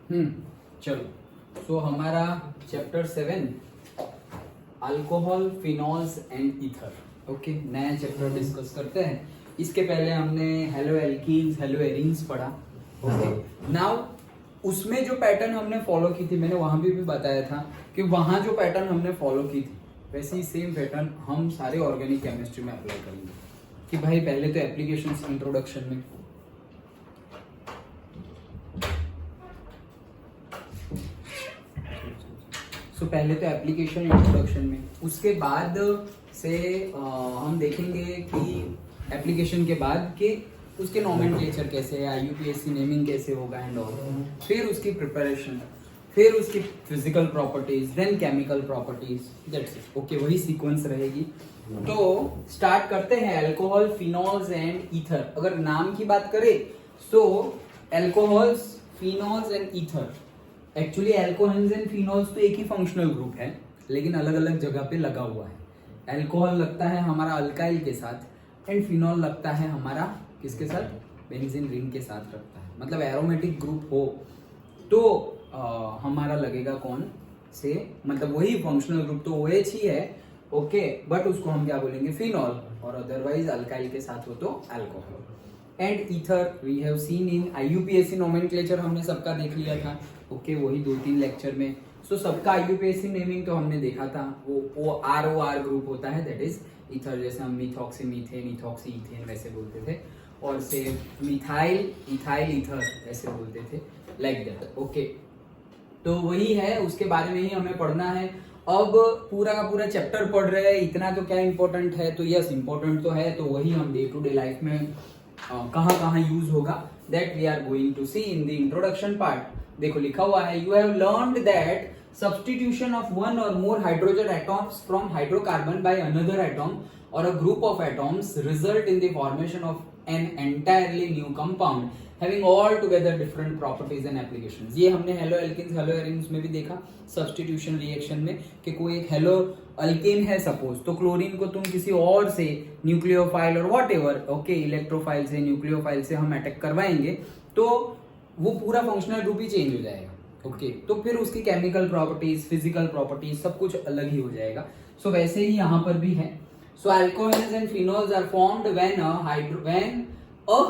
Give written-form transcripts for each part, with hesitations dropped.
चलो सो हमारा chapter 7 alcohol, phenols and ether. Okay, नया चैप्टर डिस्कस करते हैं। इसके पहले हमने हेलो एल्कीन्स, हेलो एरीन्स पढ़ा। ओके, नाउ उसमें जो पैटर्न हमने फॉलो की थी, मैंने वहां भी बताया था कि वहां जो पैटर्न हमने फॉलो की थी वैसे ही सेम पैटर्न हम सारे ऑर्गेनिक केमिस्ट्री में अप्लाई करेंगे। कि भाई पहले तो एप्लीकेशंस इंट्रोडक्शन में पहले तो एप्लीकेशन इंट्रोडक्शन में, उसके बाद से हम देखेंगे कि एप्लीकेशन के बाद कि उसके नॉमेनक्लेचर कैसे है, आईयूपीएसी नेमिंग कैसे होगा एंड ऑल, फिर उसकी प्रिपरेशन, फिर उसकी physical properties, then chemical properties, that's it. Okay, वही सीक्वेंस रहेगी। तो स्टार्ट करते हैं अल्कोहल, फिनॉल्स एंड ईथर। अगर नाम की बात करें तो alcohols, phenols and ether, actually alcohols and phenols तो एक ही फंक्शनल ग्रुप है लेकिन अलग अलग जगह पे लगा हुआ है। अल्कोहल लगता है हमारा अल्काइल के साथ एंड फिनॉल लगता है हमारा किसके साथ, बेंजीन रिंग के साथ लगता है। मतलब एरोमेटिक ग्रुप हो तो हमारा लगेगा कौन से, मतलब वही फंक्शनल ग्रुप तो OH ही है। ओके, बट उसको हम क्या बोलेंगे, फिनॉल, और अदरवाइज अल्काइल के साथ हो तो alcohol. And ether we have seen in IUPAC nomenclature, हमने सबका देख लिया था। ओके, वही 2-3 लेक्चर में। सो सबका आईयूपीएसी नेमिंग तो हमने देखा था, वो ROR ग्रुप होता है, दैट इज ईथर। जैसे हम मिथॉक्सी मीथेन, इथॉक्सी इथेन वैसे बोलते थे, और से मिथाइल इथाइल ईथर ऐसे बोलते थे, लाइक दैट। ओके, तो वही है, उसके बारे में ही हमें पढ़ना है। अब पूरा का पूरा चैप्टर पढ़ रहे हैं, इतना तो क्या इंपॉर्टेंट है, तो यस इंपॉर्टेंट तो है, तो वही हम डे टू डे लाइफ में कहाँ कहाँ यूज होगा, that we are going to see in the introduction part. देखो लिखा हुआ है, you have learned that substitution of one or more hydrogen atoms from hydrocarbon by another atom or a group of atoms result in the formation of an entirely new compound having altogether different properties and applications। ये हमने hello alkenes, hello arenes में भी देखा substitution reaction में, कि कोई एक hello alkane है सपोज, तो क्लोरीन को तुम किसी और से न्यूक्लियोफाइल और व्हाटएवर, ओके, इलेक्ट्रोफाइल से, न्यूक्लियोफाइल से हम अटैक करवाएंगे तो वो पूरा फंक्शनल ग्रुप ही चेंज हो जाएगा। ओके, तो फिर उसकी केमिकल प्रॉपर्टीज, फिजिकल प्रॉपर्टीज सब कुछ अलग ही हो जाएगा। सो वैसे ही यहाँ पर भी है। So alcohols and phenols are formed when a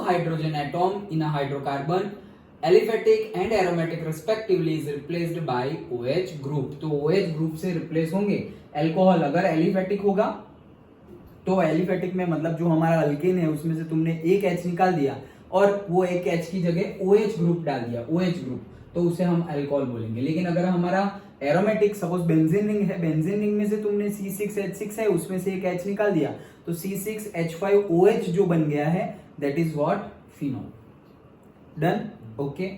hydrogen atom in a hydrocarbon aliphatic and aromatic respectively is replaced by OH group. तो OH ग्रुप से रिप्लेस होंगे अल्कोहल। अगर एलिफेटिक होगा तो एलिफेटिक में मतलब जो हमारा अल्केन है उसमें से तुमने एक H निकाल दिया और वो एक H की जगह OH ग्रुप डाल दिया, OH ग्रुप, तो उसे हम अल्कोहल बोलेंगे। लेकिन अगर हमारा एरोमेटिक, सपोज बेंजीन रिंग है, बेंजीन रिंग में से तुमने C6H6 है उसमें से एक H निकाल दिया, तो C6H5OH जो बन गया है that is what, phenol. Done. Okay,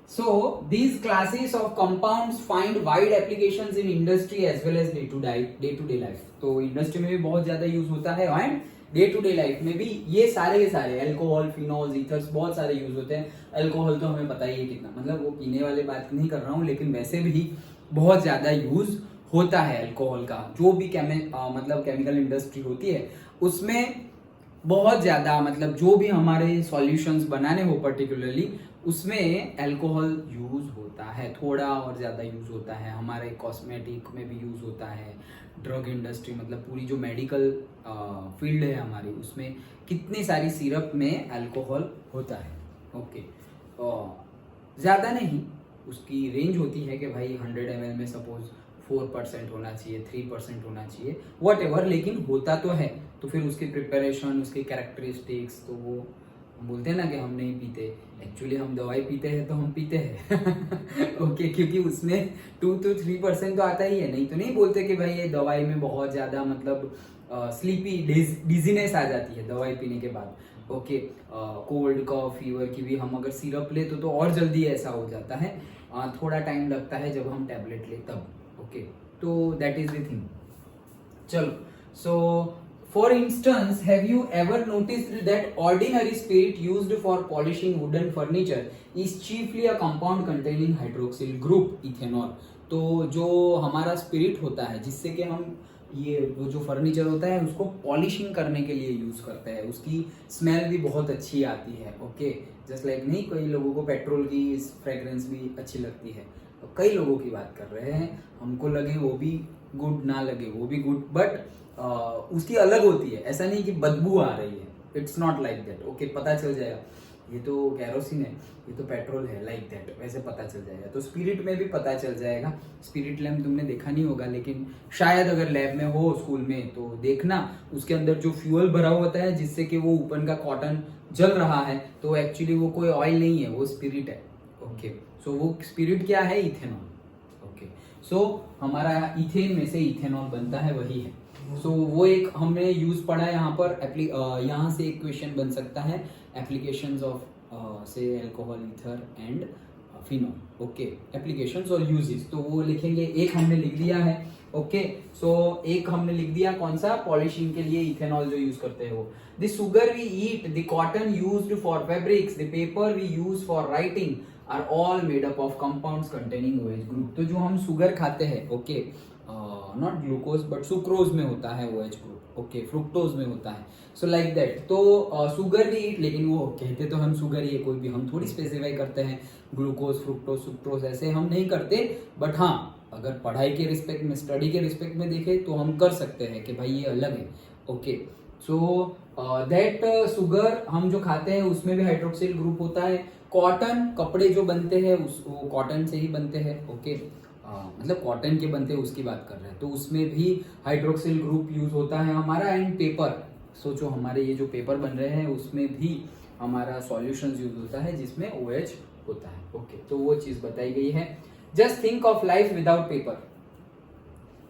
so these classes of compounds find wide applications in industry as well as day to day life। तो इंडस्ट्री में भी बहुत ज्यादा यूज होता है and day to day life में भी ये सारे के सारे अल्कोहल, फिनॉल्स, ईथर्स बहुत सारे यूज होते हैं। अल्कोहल तो हमें पता ही है कितना, मतलब वो पीने वाले बात नहीं कर रहा हूँ, लेकिन वैसे भी बहुत ज्यादा यूज होता है अल्कोहल का। जो भी मतलब केमिकल इंडस्ट्री होती है उसमें बहुत ज्यादा, मतलब जो भी हमारे सॉल्यूशंस बनाने हो पर्टिकुलरली उसमें अल्कोहल यूज होता है, थोड़ा और ज्यादा यूज होता है। हमारे कॉस्मेटिक में भी यूज होता है, ड्रग इंडस्ट्री, मतलब पूरी जो मेडिकल फील्ड है हमारी उसमें कितनी सारी सिरप में अल्कोहल होता है। ओके, ज़्यादा नहीं, उसकी रेंज होती है कि भाई 100 ml में सपोज 4% होना चाहिए, 3% होना चाहिए, व्हाटएवर, लेकिन होता तो है। तो फिर उसकी प्रिपरेशन, उसकी कैरेक्टरिस्टिक्स, तो वो बोलते हैं ना कि हम नहीं पीते, एक्चुअली हम दवाई पीते हैं तो हम पीते हैं। ओके, क्योंकि उसमें 2 to 3% तो आता ही है, नहीं तो नहीं बोलते कि भाई ये दवाई में बहुत ज्यादा मतलब स्लीपी, डिजीनेस आ जाती है दवाई पीने के बाद। ओके, कोल्ड कॉफ, फीवर की भी हम अगर सिरप ले तो और जल्दी ऐसा हो जाता है, थोड़ा टाइम लगता है जब हम टैबलेट ले तब। ओके, तो दैट इज द थिंग। चलो, सो for instance, have you ever noticed that ordinary spirit used for polishing wooden furniture is chiefly a compound containing hydroxyl group ethanol। तो जो हमारा स्पिरिट होता है जिससे कि हम ये वो जो फर्नीचर होता है उसको पॉलिशिंग करने के लिए यूज़ करते हैं, उसकी स्मेल भी बहुत अच्छी आती है। ओके, जस्ट लाइक नहीं कई लोगों को पेट्रोल की फ्रेग्रेंस भी अच्छी लगती है, तो कई लोगों की बात कर रहे हैं, हमको लगे वो भी गुड, ना लगे वो भी गुड, बट उसकी अलग होती है, ऐसा नहीं कि बदबू आ रही है, it's not like that. Okay, पता चल जाएगा ये तो कैरोसिन है, ये तो पेट्रोल है, लाइक दैट, वैसे पता चल जाएगा। तो स्पिरिट में भी पता चल जाएगा। स्पिरिट लैम्प तुमने देखा नहीं होगा, लेकिन शायद अगर लैब में हो स्कूल में तो देखना, उसके अंदर जो फ्यूल भरा होता है जिससे कि वो ऊपर का कॉटन जल रहा है, तो एक्चुअली वो कोई ऑयल नहीं है, वो स्पिरिट है। ओके, सो वो स्पिरिट क्या है? इथेनॉल। ओके, सो हमारा इथेन में से इथेनॉल बनता है, वही है। सो वो एक हमने यूज पढ़ा है यहाँ पर। यहाँ से एक क्वेश्चन बन सकता है, एप्लीकेशंस ऑफ से alcohol, ether and phenol. Okay, applications और यूजेस, तो वो लिखेंगे। एक हमने लिख दिया है। ओके, सो एक हमने लिख दिया, कौन सा? पॉलिशिंग के लिए इथेनॉल जो यूज करते हैं वो। The sugar we eat, the cotton used for fabrics, the paper we use for writing are all made up of compounds containing OH group. तो जो हम शुगर खाते हैं, okay, not glucose but sucrose में होता है OH ग्रुप, ओके, फ्रुक्टोज में होता है, सो लाइक दैट। तो शुगर भी ईट, लेकिन वो कहते तो हम शुगर ही है, कोई भी हम थोड़ी स्पेसिफाई करते हैं ग्लूकोज, फ्रुक्टोज, सुक्रोज, ऐसे हम नहीं करते। बट हाँ, अगर पढ़ाई के रिस्पेक्ट में, स्टडी के रिस्पेक्ट में देखें तो हम कर सकते हैं कि भाई ये अलग है। ओके, सो दैट शुगर हम जो खाते हैं उसमें भी हाइड्रोक्सिल ग्रुप होता है। कॉटन, कपड़े जो बनते हैं वो कॉटन से ही बनते हैं। ओके, मतलब कॉटन के बनते हैं उसकी बात कर रहे हैं, तो उसमें भी हाइड्रोक्सिल ग्रुप यूज होता है हमारा। एंड पेपर, सोचो हमारे ये जो पेपर बन रहे हैं उसमें भी हमारा सॉल्यूशंस यूज होता है जिसमें OH होता है। ओके, तो वो चीज बताई गई है। Just think of life without paper.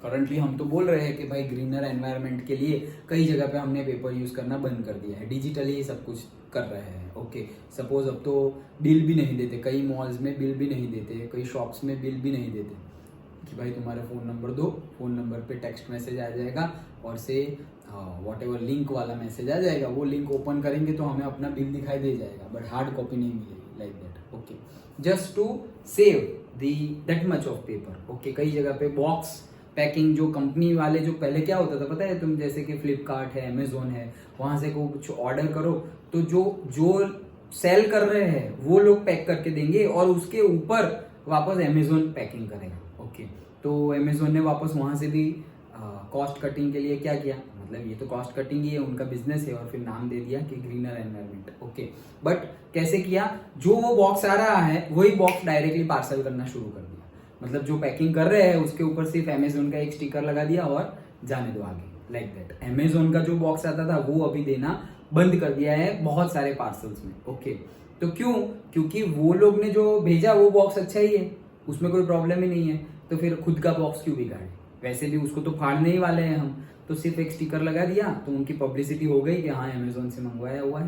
Currently हम तो बोल रहे हैं कि भाई ग्रीनर एनवायरनमेंट के लिए कई जगह पे हमने पेपर यूज करना बंद कर दिया है, डिजिटली ही सब कुछ कर रहे हैं। ओके, सपोज अब तो बिल भी नहीं देते, कई मॉल्स में बिल भी नहीं देते, कई शॉप्स में बिल भी नहीं देते कि भाई तुम्हारा फ़ोन नंबर दो, फ़ोन नंबर पे टेक्स्ट मैसेज आ जाएगा और से वॉट एवर लिंक वाला मैसेज आ जाएगा, वो लिंक ओपन करेंगे तो हमें अपना बिल दिखाई दे जाएगा, बट हार्ड कॉपी नहीं मिलेगी, like that. Okay, just to save the that much of paper. Okay, कई जगह पे बॉक्स पैकिंग जो कंपनी वाले, जो पहले क्या होता था पता है, तुम जैसे कि फ्लिपकार्ट है, अमेजोन है, वहां से कुछ ऑर्डर करो तो जो सेल कर रहे हैं वो लोग पैक करके देंगे और उसके ऊपर वापस अमेजोन पैकिंग करेगा। ओके, तो अमेजोन ने वापस वहां से भी कॉस्ट कटिंग के लिए क्या किया, मतलब ये तो कॉस्ट कटिंग ही है, उनका बिजनेस है, और फिर नाम दे दिया कि ग्रीनर एनवायरनमेंट। ओके, बट कैसे किया? जो वो बॉक्स आ रहा है वही बॉक्स डायरेक्टली पार्सल करना शुरू कर दिया, मतलब जो पैकिंग कर रहे हैं उसके ऊपर सिर्फ अमेजोन का एक स्टिकर लगा दिया और जाने दो आगे, लाइक दैट। अमेजोन का जो बॉक्स आता था वो अभी देना बंद कर दिया है बहुत सारे पार्सल्स में। ओके, तो क्यों? क्योंकि वो लोग ने जो भेजा वो बॉक्स अच्छा ही है, उसमें कोई प्रॉब्लम ही नहीं है, तो फिर खुद का बॉक्स क्यों बिगाड़े? वैसे भी उसको तो फाड़ने ही वाले हैं हम, तो सिर्फ एक स्टिकर लगा दिया तो उनकी पब्लिसिटी हो गई कि हाँ अमेजोन से मंगवाया हुआ है,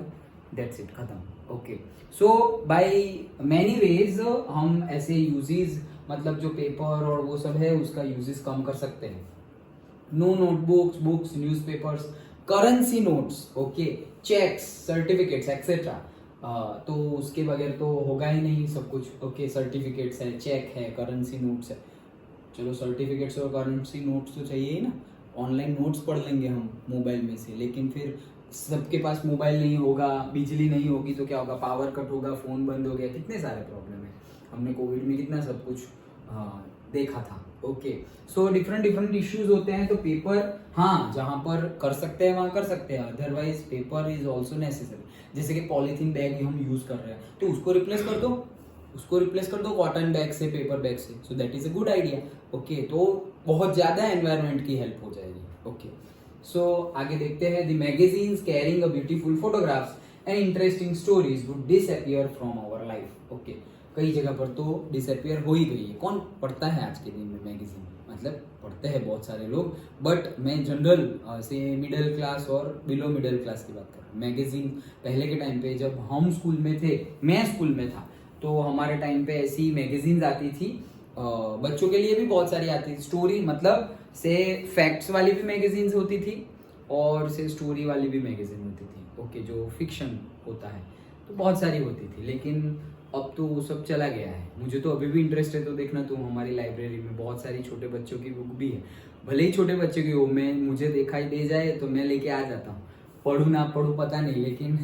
दैट्स इट, खत्म। Okay, so by many ways हम ऐसे यूजेस, मतलब जो पेपर और वो सब है उसका यूजेस कम कर सकते हैं। No notebooks, books, newspapers, currency notes, okay, cheques, certificates etcetera, तो उसके बगैर तो होगा ही नहीं सब कुछ। ओके, सर्टिफिकेट्स है, चेक है, करेंसी नोट्स है, चलो सर्टिफिकेट्स और करेंसी नोट्स तो चाहिए ही ना, ऑनलाइन नोट्स पढ़ लेंगे हम मोबाइल में से, लेकिन फिर सबके पास मोबाइल नहीं होगा, बिजली नहीं होगी तो क्या होगा, पावर कट होगा, फ़ोन बंद हो गया, कितने सारे प्रॉब्लम है। हमने कोविड में कितना सब कुछ देखा था। ओके, सो डिफरेंट इश्यूज होते हैं, तो पेपर हाँ जहाँ पर कर सकते हैं वहाँ कर सकते हैं, otherwise paper is also necessary. जैसे कि पॉलीथीन बैग हम यूज कर रहे हैं तो उसको रिप्लेस कर दो कॉटन बैग से, पेपर बैग से, so that is a good idea. Okay, तो बहुत ज़्यादा एनवायरनमेंट की हेल्प हो जाएगी। ओके, सो आगे देखते हैं। The magazines carrying a beautiful photographs and interesting stories would disappear from our life. Okay, कई जगह पर तो डिसअपीयर हो ही गई है, कौन पढ़ता है आज के दिन में मैगजीन, मतलब पढ़ते हैं बहुत सारे लोग, बट मैं जनरल से मिडिल क्लास और बिलो मिडिल क्लास की बात कर रहा हूँ। मैगजीन पहले के टाइम पे जब हम स्कूल में थे, मैं स्कूल में था, तो हमारे टाइम पे ऐसी मैगजीन्स आती थी, बच्चों के लिए भी बहुत सारी आती थी, स्टोरी मतलब से फैक्ट्स वाली भी मैगजीन्स होती थी और से स्टोरी वाली भी मैगजीन होती थी। ओके, जो फिक्शन होता है तो बहुत सारी होती थी, लेकिन अब तो वो सब चला गया है। मुझे तो अभी भी इंटरेस्ट है, तो देखना तुम हमारी लाइब्रेरी में बहुत सारी छोटे बच्चों की बुक भी है, भले ही छोटे बच्चों की हो, मैं मुझे दिखाई दे जाए तो मैं लेके आ जाता हूँ। पढ़ूँ ना पढ़ूँ पता नहीं, लेकिन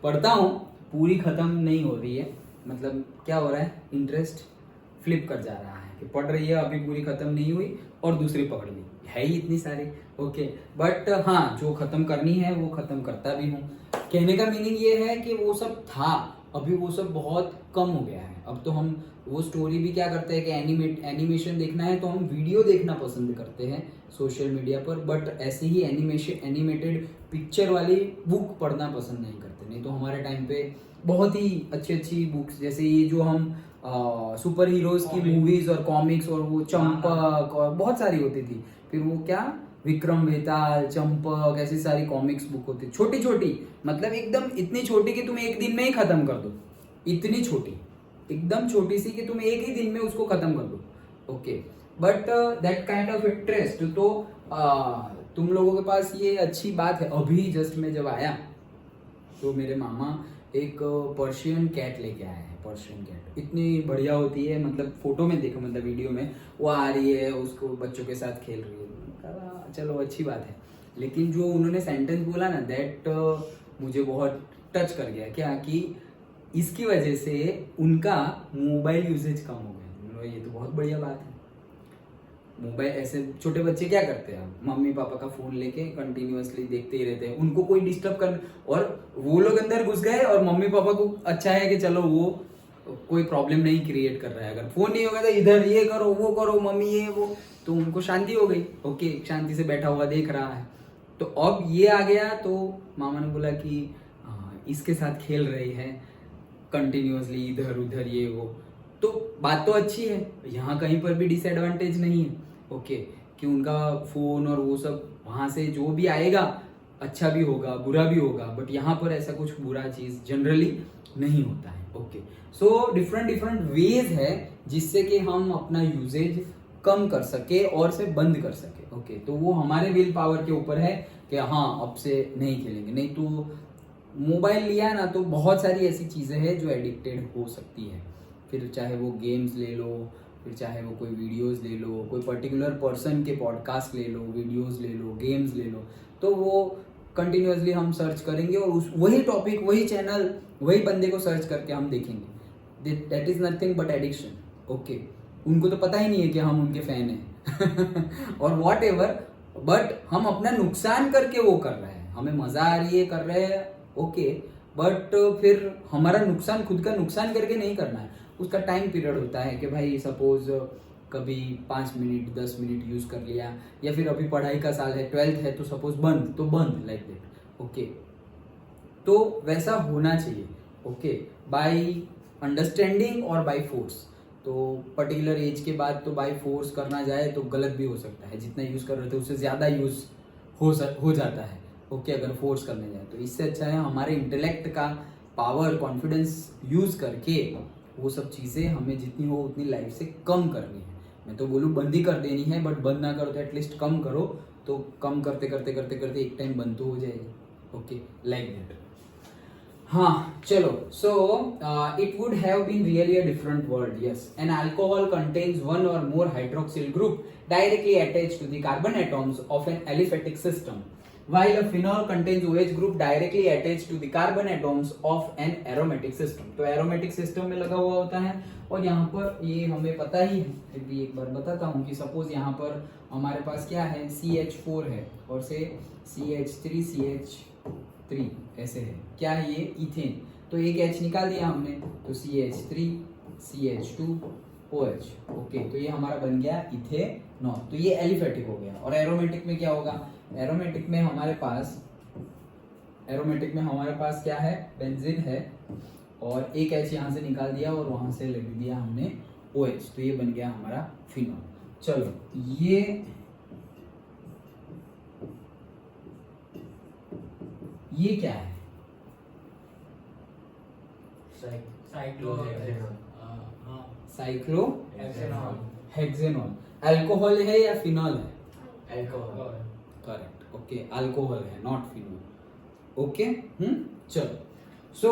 पढ़ता हूँ। पूरी ख़त्म नहीं हो रही है, मतलब क्या हो रहा है, इंटरेस्ट फ्लिप कर जा रहा है कि पढ़ रही है, अभी पूरी ख़त्म नहीं हुई और दूसरी पकड़ ली है ही इतनी सारी। ओके, बट हाँ, जो ख़त्म करनी है वो ख़त्म करता भी हूँ। कहने का मीनिंग ये है कि वो सब था, अभी वो सब बहुत कम हो गया है। अब तो हम वो स्टोरी भी क्या करते हैं कि एनिमेशन देखना है तो हम वीडियो देखना पसंद करते हैं सोशल मीडिया पर, बट ऐसे ही एनिमेटेड पिक्चर वाली बुक पढ़ना पसंद नहीं करते। नहीं तो हमारे टाइम पे बहुत ही अच्छी अच्छी बुक्स, जैसे ये जो हम सुपर हीरोज की मूवीज और कॉमिक्स और वो चंपक और बहुत सारी होती थी। फिर वो क्या, विक्रम बेताल, चंपक, ऐसी सारी कॉमिक्स बुक होती, छोटी छोटी, मतलब एकदम इतनी छोटी कि तुम एक दिन में ही खत्म कर दो, इतनी छोटी, एकदम छोटी सी कि तुम एक ही दिन में उसको खत्म कर दो। Okay, but that kind of interest तो तुम लोगों के पास ये अच्छी बात है। अभी जस्ट मैं जब आया तो मेरे मामा एक पर्शियन कैट लेके आए हैं। पर्शियन कैट इतनी बढ़िया होती है, मतलब फोटो में देखो, मतलब वीडियो में वो आ रही है, उसको बच्चों के साथ खेल रही है। कहा चलो अच्छी बात है, लेकिन जो उन्होंने सेंटेंस बोला ना, दैट मुझे बहुत टच कर गया। क्या कि इसकी वजह से उनका मोबाइल यूसेज कम हो गया। ये तो बहुत बढ़िया बात है। मोबाइल, ऐसे छोटे बच्चे क्या करते हैं, मम्मी पापा का फोन लेके कंटिन्यूअसली देखते ही रहते हैं, उनको कोई डिस्टर्ब कर, और वो लोग अंदर घुस गए और मम्मी पापा को अच्छा है कि चलो वो कोई प्रॉब्लम नहीं क्रिएट कर रहा है। अगर फोन नहीं होगा तो इधर ये करो वो करो मम्मी ये वो, तो उनको शांति हो गई। ओके, शांति से बैठा हुआ देख रहा है। तो अब ये आ गया तो मामा ने बोला कि इसके साथ खेल रही है कंटिन्यूअसली, इधर उधर ये वो। तो बात तो अच्छी है, यहाँ कहीं पर भी डिसएडवांटेज नहीं है। ओके, कि उनका फोन और वो सब वहां से जो भी आएगा अच्छा भी होगा बुरा भी होगा, बट यहाँ पर ऐसा कुछ बुरा चीज जनरली नहीं होता है। ओके, सो डिफरेंट वेज है जिससे कि हम अपना यूजेज कम कर सके और से बंद कर सके। ओके, तो वो हमारे विल पावर के ऊपर है कि हाँ अब से नहीं खेलेंगे। नहीं तो मोबाइल लिया ना तो बहुत सारी ऐसी चीजें हैं जो एडिक्टेड हो सकती है। फिर चाहे वो गेम्स ले लो, फिर चाहे वो कोई वीडियोस ले लो, कोई पर्टिकुलर पर्सन के पॉडकास्ट ले लो, वीडियोस ले लो, गेम्स ले लो, तो वो कंटिन्यूअसली हम सर्च करेंगे और उस वही टॉपिक, वही चैनल, वही बंदे को सर्च करके हम देखेंगे। That is nothing but addiction. Okay, उनको तो पता ही नहीं है कि हम उनके फैन हैं और वॉट एवर, बट हम अपना नुकसान करके वो कर रहे हैं। हमें मजा आ रही है कर रहे हैं, ओके, बट फिर हमारा नुकसान खुद का नुकसान करके नहीं करना है। उसका टाइम पीरियड होता है कि भाई सपोज कभी 5 मिनट 10 मिनट यूज कर लिया, या फिर अभी पढ़ाई का साल है, 12th है, तो सपोज बंद तो बंद, लाइक दैट। ओके, तो वैसा होना चाहिए। ओके, बाय अंडरस्टैंडिंग और बाय फोर्स। तो पर्टिकुलर एज के बाद तो बाय फोर्स करना जाए तो गलत भी हो सकता है, जितना यूज कर रहे थे उससे ज्यादा यूज हो जाता है। ओके, अगर फोर्स करने जाए तो इससे अच्छा है हमारे इंटेलेक्ट का पावर, कॉन्फिडेंस यूज करके वो सब चीजें हमें जितनी हो उतनी लाइफ से कम करनी है। मैं तो बोलूँ बंद ही कर देनी है, बट बंद ना करो तो एटलीस्ट कम करो। तो कम करते करते करते करते एक टाइम बंद तो हो जाएगी। Okay, like that. हाँ चलो, so it would have been really a different world. Yes, an alcohol contains one or more hydroxyl group directly attached to the carbon atoms of an aliphatic system, while a phenol contains OH group directly attached to the carbon atoms of an aromatic system. तो aromatic system में लगा हुआ होता है, और यहाँ पर ये हमें पता ही है, फिर भी एक बार बताता हूँ कि सपोज यहाँ पर हमारे पास क्या है, CH4 है और से CH3 ऐसे है। क्या है ये, इथेन। तो एक H निकाल दिया हमने, तो CH3 CH2 OH। ओके, तो ये हमारा बन गया इथेनॉल। तो ये एलिफेटिक हो गया। और एरोमेटिक में क्या होगा, एरोमेटिक में हमारे पास क्या है, बेंजीन है, और एक H यहाँ से निकाल दिया और वहां से लग दिया हमने OH, तो ये बन गया हमारा फिनॉल। चलो, ये क्या है, साइक्लोहेक्सेनॉल। अल्कोहल है या फिनॉल है? अल्कोहल। करेक्ट। ओके, अल्कोहल है, नॉट फिनॉल। ओके, चलो। सो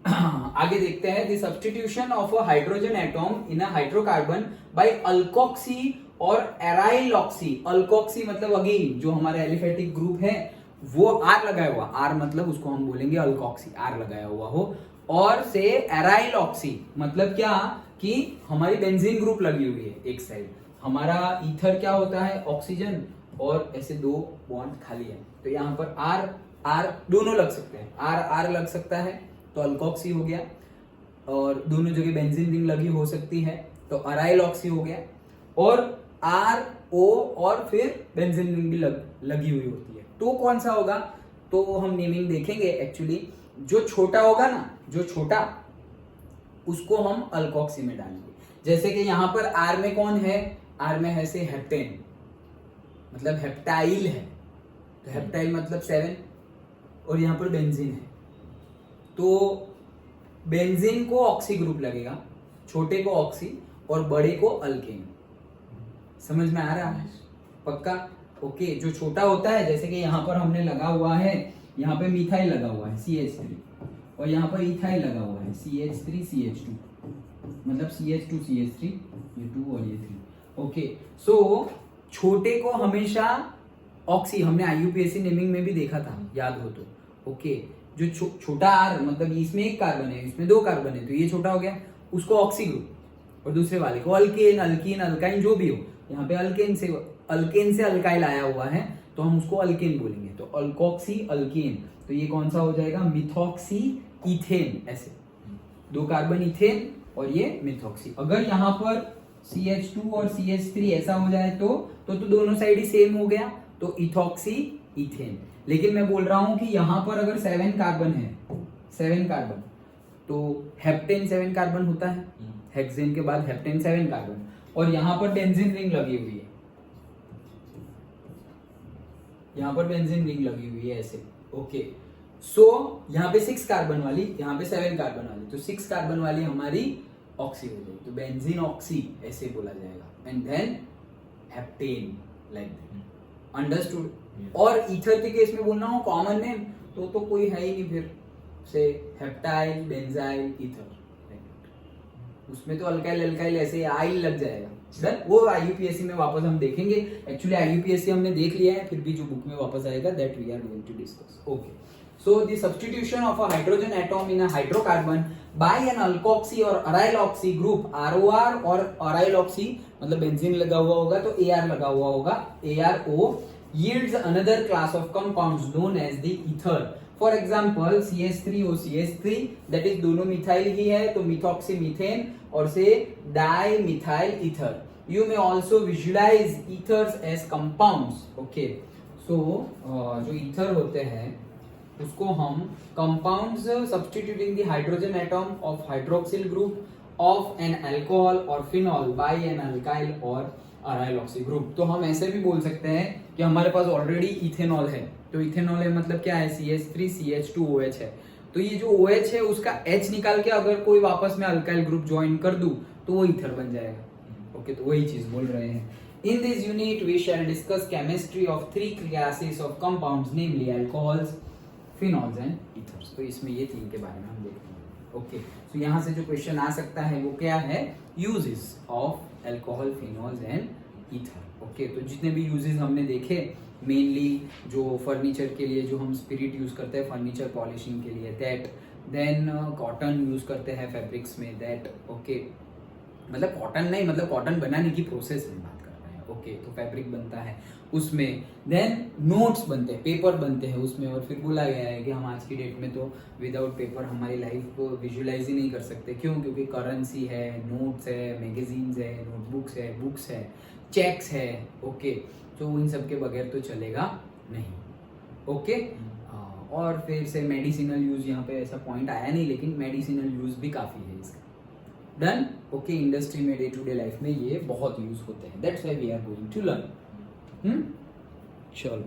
आगे देखते हैं, the substitution of a hydrogen atom in a hydrocarbon by alkoxy or aryloxy. Alkoxy मतलब अगेन जो हमारा एलिफेटिक ग्रुप है वो आर लगाया हुआ, आर मतलब उसको हम बोलेंगे अल्कोक्सी, आर लगाया हुआ हो, और से एराइलॉक्सी मतलब क्या कि हमारी बेंजीन ग्रुप लगी हुई है एक साइड, हमारा ईथर क्या होता है ऑक्सीजन, और ऐसे दो बॉन्ड खाली है, तो यहाँ पर आर आर दोनों लग सकते हैं, आर आर लग सकता है तो अल्कोक्सी हो गया, और दोनों जगह बेंजीन रिंग लगी हो सकती है तो अराइलॉक्सी हो गया, और आर ओ और फिर बेंजीन रिंग भी लगी हुई होती है, तो कौन सा होगा, तो हम नेमिंग देखेंगे। एक्चुअली जो छोटा होगा ना, जो छोटा उसको हम अल्कोक्सी में डालेंगे। जैसे कि यहाँ पर आर में कौन है, आर में है से हेप्टेन, मतलब हेप्टाइल है, तो हेप्टाइल मतलब 7, और यहाँ पर बेंजीन है, तो बेंजीन को ऑक्सी ग्रुप लगेगा, छोटे को ऑक्सी और बड़े को अल्केन। समझ में आ रहा है पक्का? ओके, जो छोटा होता है जैसे कि यहाँ पर हमने लगा हुआ है, यहाँ पे मिथाइल लगा हुआ है CH3, और यहाँ पर इथाइल लगा हुआ है CH3 CH2, मतलब CH2 CH3, ये 2 और ये 3। ओके, सो छोटे को हमेशा ऑक्सी, हमने IUPAC नेमिंग में भी देखा था, याद हो तो। ओके, जो छोटा आर मतलब इसमें एक कार्बन है, इसमें 2 कार्बन है, तो ये छोटा हो गया, उसको ऑक्सी ग्रुप, और दूसरे वाले को अल्केन अल्कीन अल्काइन जो भी हो, यहाँ पे अल्केन से अल्काइल आया हुआ है तो हम उसको अल्केन बोलेंगे, तो अल्कोक्सी अल्केन, तो ये कौन सा हो जाएगा, मिथॉक्सी इथेन, ऐसे 2 कार्बन इथेन और ये मिथॉक्सी। अगर यहाँ पर CH2 और CH3 ऐसा हो जाए तो दोनों साइड ही सेम हो गया, तो इथॉक्सी इथेन। लेकिन मैं बोल रहा हूं कि यहाँ पर अगर 7 कार्बन है, 7 कार्बन, तो हेप्टेन 7 कार्बन होता है, हेक्सेन के बाद हेप्टेन 7 कार्बन, और यहाँ पर बेंजीन रिंग लगी हुई है, यहाँ पर बेंजीन रिंग लगी हुई है ऐसे। ओके, सो यहाँ पे 6 कार्बन वाली, यहाँ पे 7 कार्बन वाली, तो 6 कार्बन वाली हमारी ऑक्सी हो जाएगी, तो बेंजीन ऑक्सी ऐसे बोला जाएगा, and then heptane, like that. Understood? और ईथर के केस में बोलना हो कॉमन नेम तो कोई है ही नहीं, फिर से हेप्टाइल बेंजाइल ईथर, उसमें तो अल्काइल अल्काइल ऐसे आइल लग जाएगा। डन, वो IUPAC में वापस हम देखेंगे। एक्चुअली IUPAC हमने देख लिया है, फिर भी जो बुक में वापस आएगा that we are going to discuss. Okay, so the substitution of a hydrogen atom in a hydrocarbon by an alkoxy or aryloxy group, ROR और अराइलॉक्सी मतलब बेंजीन लगा हुआ होगा तो AR लगा हुआ होगा, ARO yields another class of compounds known as the ether. For example, CH3OCH3, that is दोनों मिथाइल ही है तो मिथॉक्सी मीथेन और से di methyl ether. You may also visualize ethers as compounds. Okay, so जो ether होते हैं उसको हम compounds substituting the hydrogen atom of hydroxyl group of an alcohol or phenol by an alkyl or aryloxy group. तो हम ऐसे भी बोल सकते हैं कि हमारे पास ऑलरेडी इथेनॉल है, तो इथेनॉल है मतलब क्या है, CH3 CH2OH है, तो ये जो OH है उसका H निकाल के अगर कोई वापस में अल्काइल ग्रुप ज्वाइन कर दूं तो वो ईथर बन जाएगा। ओके, तो वही चीज बोल रहे हैं। In this unit we shall discuss chemistry of 3 classes of compounds, namely alcohols, phenols and ethers. तो इसमें ये 3 के बारे में हम देखेंगे। ओके, तो यहाँ से जो क्वेश्चन आ सकता है वो क्या है, uses of alcohol, phenols and ether. Okay, तो जितने भी यूजेस हमने देखे, मेनली जो फर्नीचर के लिए जो हम स्पिरिट यूज करते हैं फर्नीचर पॉलिशिंग के लिए, दैट, देन कॉटन यूज करते हैं फैब्रिक्स में, दैट। ओके, मतलब कॉटन नहीं, मतलब कॉटन बनाने की प्रोसेस में बात कर रहे हैं। ओके, तो फैब्रिक बनता है उसमें, देन नोट्स बनते हैं, पेपर बनते हैं उसमें, और फिर बोला गया है कि हम आज की डेट में तो विदाउट पेपर हमारी लाइफ को विजुअलाइज ही नहीं कर सकते। क्यों? क्योंकि करेंसी है, नोट्स है, मैगजीन्स है, नोटबुक्स है, बुक्स है, चेक्स है। ओके, तो इन सब के बगैर तो चलेगा नहीं। ओके, और फिर से मेडिसिनल यूज, यहाँ पे ऐसा पॉइंट आया नहीं लेकिन मेडिसिनल यूज भी काफी है इसका। डन। ओके, इंडस्ट्री में डे टू डे लाइफ में ये बहुत यूज होते हैं, that's why we are going to learn. चलो।